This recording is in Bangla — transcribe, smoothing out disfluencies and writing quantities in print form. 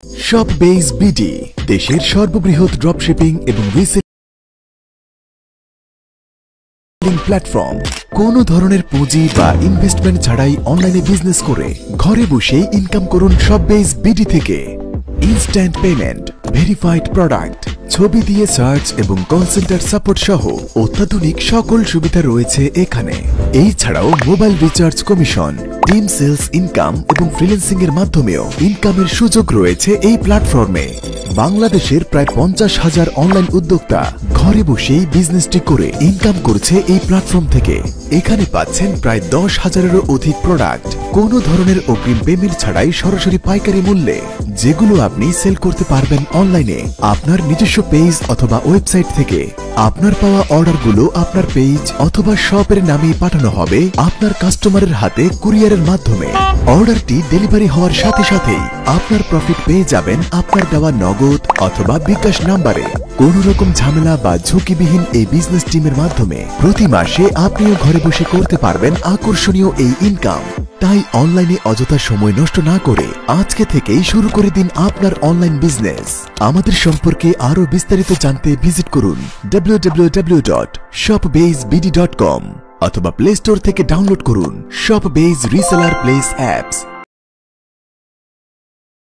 শপবেজ বিডি দেশের সর্ববৃহৎ ড্রপশিপিং এবং রিসেলিং প্ল্যাটফর্ম। কোনো ধরনের পুঁজি বা ইনভেস্টমেন্ট ছাড়াই অনলাইনে বিজনেস করে ঘরে বসেই ইনকাম করুন শপবেজ বিডি থেকে। ইনস্ট্যান্ট পেমেন্ট, ভেরিফাইড প্রোডাক্ট, ছবি দিয়ে সার্চ এবং কল সেন্টার সাপোর্ট সহ অত্যাধুনিক সকল সুবিধা রয়েছে এখানে। এই ছাড়াও mobile recharge commission, team sales income এবং ফ্রিল্যান্সিং এর মাধ্যমেও ইনকামের সুযোগ রয়েছে এই প্ল্যাটফর্মে। বাংলাদেশের প্রায় 50,000 অনলাইন উদ্যোক্তা ঘরে বসেই বিজনেসটি করে ইনকাম করছে এই প্ল্যাটফর্ম থেকে। এখানে পাচ্ছেন প্রায় 10,000-এরও অধিক প্রোডাক্ট কোনো ধরনের অগ্রিম পেমেন্ট ছাড়াই সরাসরি পাইকারি মূল্যে, যেগুলো আপনি সেল করতে পারবেন অনলাইনে আপনার নিজস্ব পেজ অথবা ওয়েবসাইট থেকে। আপনার পাওয়া অর্ডারগুলো আপনার পেজ অথবা শপের নামে পাঠানো হবে আপনার কাস্টমারের হাতে কুরিয়ারের মাধ্যমে। অর্ডারটি ডেলিভারি হওয়ার সাথে সাথেই আপনার প্রফিট পেয়ে যাবেন আপনার দেওয়া নগদ অথবা বিকাশ নাম্বারে। কোনো রকম ঝামেলা বা ঝুঁকিবিহীন এই বিজনেস টিমের মাধ্যমে প্রতি মাসে আপনিও ঘরে বসে করতে পারবেন আকর্ষণীয় এই ইনকাম। তাই অনলাইনে অযথা সময় নষ্ট না করে আজকে থেকেই শুরু করে দিন আপনার অনলাইন বিজনেস। আমাদের সম্পর্কে আরো বিস্তারিত জানতে ভিজিট করুন www.shopbazebd.com অথবা প্লে স্টোর থেকে ডাউনলোড করুন শপবেজ রিসেলার প্লেস অ্যাপস।